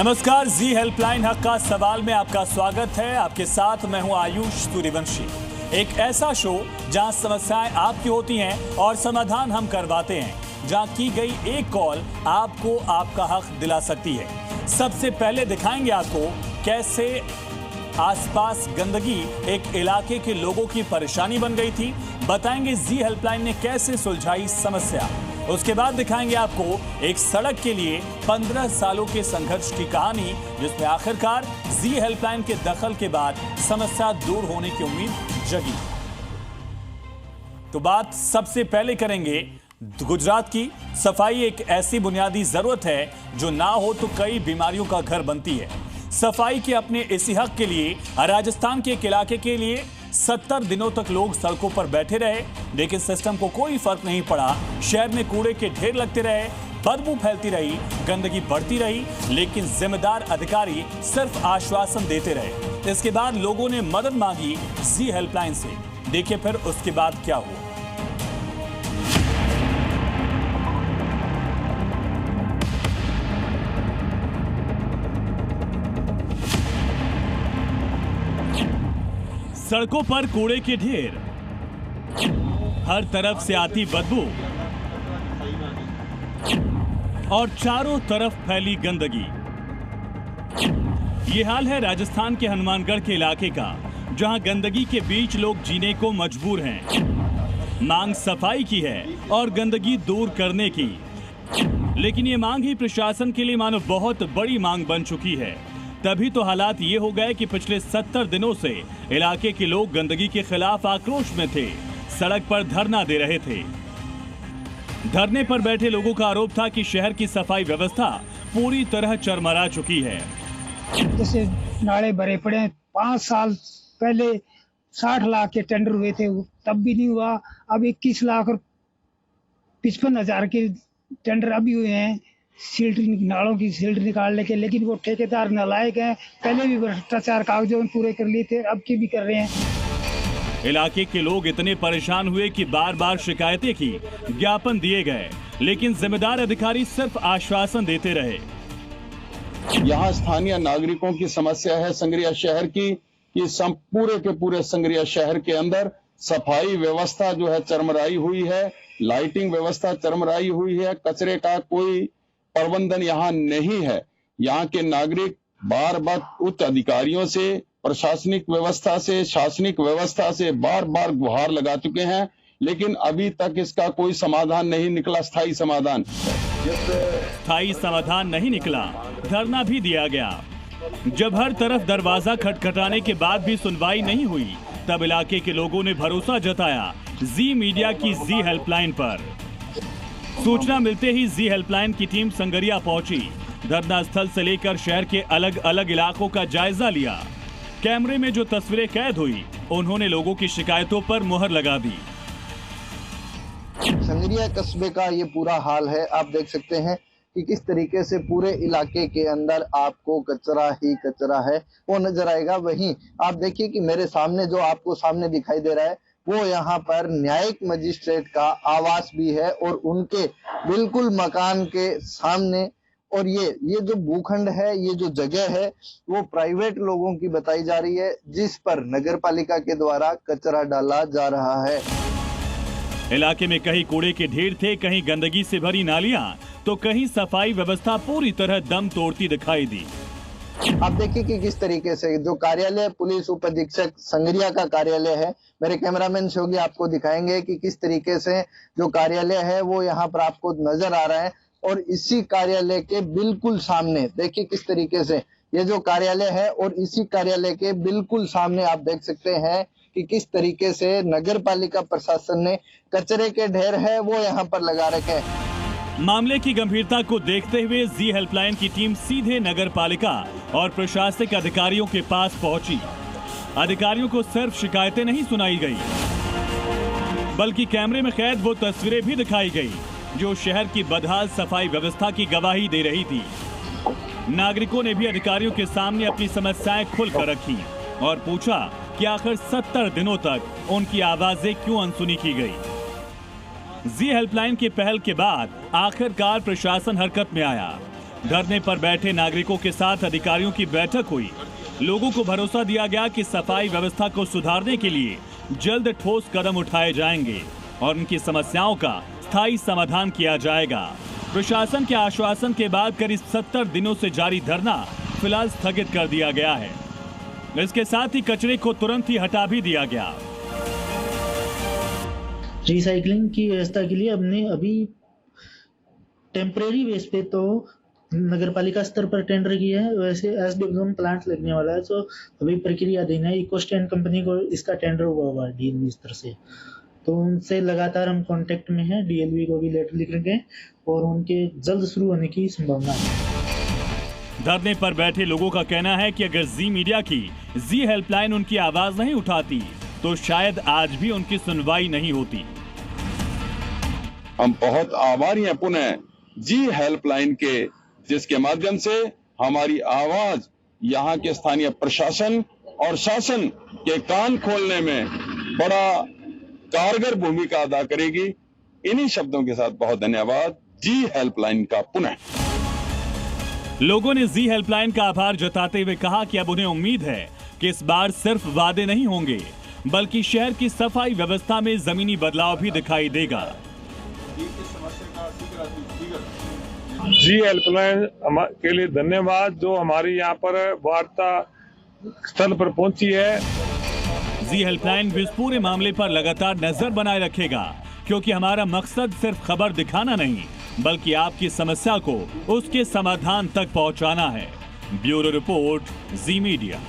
नमस्कार, जी हेल्पलाइन हक का सवाल में आपका स्वागत है। आपके साथ मैं हूं आयुष सूर्यवंशी। एक ऐसा शो जहां समस्याएं आपकी होती हैं और समाधान हम करवाते हैं, जहां की गई एक कॉल आपको आपका हक दिला सकती है। सबसे पहले दिखाएंगे आपको कैसे आसपास गंदगी एक इलाके के लोगों की परेशानी बन गई थी। बताएंगे जी हेल्पलाइन ने कैसे सुलझाई समस्या। उसके बाद दिखाएंगे आपको एक सड़क के लिए 15 सालों के संघर्ष की कहानी, जिसमें आखिरकार जी हेल्पलाइन के दखल के बाद समस्या दूर होने की उम्मीद जगी। तो बात सबसे पहले करेंगे गुजरात की। सफाई एक ऐसी बुनियादी जरूरत है जो ना हो तो कई बीमारियों का घर बनती है। सफाई के अपने इसी हक के लिए राजस्थान के एक इलाके के लिए 70 दिनों तक लोग सड़कों पर बैठे रहे, लेकिन सिस्टम को कोई फर्क नहीं पड़ा। शहर में कूड़े के ढेर लगते रहे, बदबू फैलती रही, गंदगी बढ़ती रही, लेकिन जिम्मेदार अधिकारी सिर्फ आश्वासन देते रहे। इसके बाद लोगों ने मदद मांगी जी हेल्पलाइन से। देखिए फिर उसके बाद क्या हुआ। सड़कों पर कूड़े के ढेर, हर तरफ से आती बदबू और चारों तरफ फैली गंदगी। ये हाल है राजस्थान के हनुमानगढ़ के इलाके का, जहां गंदगी के बीच लोग जीने को मजबूर हैं। मांग सफाई की है और गंदगी दूर करने की, लेकिन ये मांग ही प्रशासन के लिए मानो बहुत बड़ी मांग बन चुकी है। तभी तो हालात ये हो गए कि पिछले 70 दिनों से इलाके के लोग गंदगी के खिलाफ आक्रोश में थे, सड़क पर धरना दे रहे थे। धरने पर बैठे लोगों का आरोप था कि शहर की सफाई व्यवस्था पूरी तरह चरमरा चुकी है। जैसे नाले भरे पड़े हैं, 5 साल पहले 60 लाख के टेंडर हुए थे, तब भी नहीं हुआ। अब 21 लाख और 55,000 के टेंडर अभी हुए हैं नालों की सील्ड निकालने के, लेकिन वो ठेकेदार नालायक हैं। पहले भी भ्रष्टाचार कागजों में पूरे कर लिए थे, अब की भी कर रहे हैं। इलाके के लोग इतने परेशान हुए कि बार बार शिकायतें की, ज्ञापन दिए गए, लेकिन जिम्मेदार अधिकारी सिर्फ आश्वासन देते रहे। यहाँ स्थानीय नागरिकों की समस्या है संगरिया शहर की कि पूरे के पूरे संगरिया शहर के अंदर सफाई व्यवस्था जो है चरमराई हुई है, लाइटिंग व्यवस्था चरमराई हुई है, कचरे का कोई प्रबंधन यहाँ नहीं है। यहाँ के नागरिक बार बार उच्च अधिकारियों से, प्रशासनिक व्यवस्था से, शासनिक व्यवस्था से बार बार गुहार लगा चुके हैं, लेकिन अभी तक इसका कोई समाधान नहीं निकला। स्थायी समाधान नहीं निकला। धरना भी दिया गया। जब हर तरफ दरवाजा खटखटाने के बाद भी सुनवाई नहीं हुई, तब इलाके के लोगों ने भरोसा जताया जी मीडिया की जी हेल्पलाइन पर। सूचना मिलते ही जी हेल्पलाइन की टीम संगरिया पहुंची। धरना स्थल से लेकर शहर के अलग अलग इलाकों का जायजा लिया। कैमरे में जो तस्वीरें कैद हुई, उन्होंने लोगों की शिकायतों पर मुहर लगा दी। संगरिया कस्बे का ये पूरा हाल है। आप देख सकते हैं कि किस तरीके से पूरे इलाके के अंदर आपको कचरा ही कचरा है वो नजर आएगा। वहीं आप देखिए कि मेरे सामने जो आपको सामने दिखाई दे रहा है, वो यहाँ पर न्यायिक मजिस्ट्रेट का आवास भी है और उनके बिल्कुल मकान के सामने। और ये जो भूखंड है, ये जो जगह है, वो प्राइवेट लोगों की बताई जा रही है, जिस पर नगर पालिका के द्वारा कचरा डाला जा रहा है। इलाके में कहीं कूड़े के ढेर थे, कहीं गंदगी से भरी नालियां, तो कहीं सफाई व्यवस्था पूरी तरह दम तोड़ती दिखाई दी। आप देखिए कि किस तरीके से जो कार्यालय पुलिस उप अधीक्षक संगरिया का कार्यालय है, मेरे कैमरामैन सहयोगी आपको दिखाएंगे कि किस तरीके से जो कार्यालय है वो यहाँ पर आपको नजर आ रहा है। और इसी कार्यालय के बिल्कुल सामने देखिए किस तरीके से ये जो कार्यालय है, और इसी कार्यालय के बिल्कुल सामने आप देख सकते हैं कि किस तरीके से नगर पालिका प्रशासन ने कचरे के ढेर है वो यहाँ पर लगा रखे हैं। मामले की गंभीरता को देखते हुए जी हेल्पलाइन की टीम सीधे नगर पालिका और प्रशासनिक अधिकारियों के पास पहुंची। अधिकारियों को सिर्फ शिकायतें नहीं सुनाई गई, बल्कि कैमरे में कैद वो तस्वीरें भी दिखाई गई जो शहर की बदहाल सफाई व्यवस्था की गवाही दे रही थी। नागरिकों ने भी अधिकारियों के सामने अपनी समस्याएं खुलकर रखी और पूछा कि आखिर 70 दिनों तक उनकी आवाजें क्यों अनसुनी की गई। जी हेल्पलाइन के पहल के बाद आखिरकार प्रशासन हरकत में आया। धरने पर बैठे नागरिकों के साथ अधिकारियों की बैठक हुई। लोगों को भरोसा दिया गया कि सफाई व्यवस्था को सुधारने के लिए जल्द ठोस कदम उठाए जाएंगे और उनकी समस्याओं का स्थायी समाधान किया जाएगा। प्रशासन के आश्वासन के बाद करीब 70 दिनों से जारी धरना फिलहाल स्थगित कर दिया गया है। इसके साथ ही कचरे को तुरंत ही हटा भी दिया गया। रिसाइकलिंग की व्यवस्था के लिए हमने अभी टेम्परेरी बेस पे तो नगरपालिका स्तर पर टेंडर किया है, वैसे एसडीएम प्लांट लगने वाला है, तो अभी प्रक्रियाधीन है। इको स्टैंड कंपनी को इसका टेंडर हुआ है डीएलवी स्तर से, तो उनसे लगातार हम कांटेक्ट में हैं। डीएलवी को भी लेटर लिख रखे हैं और उनके जल्द शुरू होने की संभावना है। धरने पर बैठे लोगों का कहना है कि अगर जी मीडिया की जी हेल्पलाइन उनकी आवाज नहीं उठाती तो शायद आज भी उनकी सुनवाई नहीं होती। हम बहुत आभारी हैं पुनः जी हेल्पलाइन के, जिसके माध्यम से हमारी आवाज यहाँ के स्थानीय प्रशासन और शासन के कान खोलने में बड़ा कारगर भूमिका अदा करेगी। इन्हीं शब्दों के साथ बहुत धन्यवाद जी हेल्पलाइन का पुनः। लोगों ने जी हेल्पलाइन का आभार जताते हुए कहा कि अब उन्हें उम्मीद है कि इस बार सिर्फ वादे नहीं होंगे बल्कि शहर की सफाई व्यवस्था में जमीनी बदलाव भी दिखाई देगा। जी हेल्पलाइन के लिए धन्यवाद, जो हमारी यहाँ पर वार्ता स्थल पर पहुंची है। जी हेल्पलाइन भी इस पूरे मामले पर लगातार नजर बनाए रखेगा, क्योंकि हमारा मकसद सिर्फ खबर दिखाना नहीं बल्कि आपकी समस्या को उसके समाधान तक पहुंचाना है। ब्यूरो रिपोर्ट, जी मीडिया।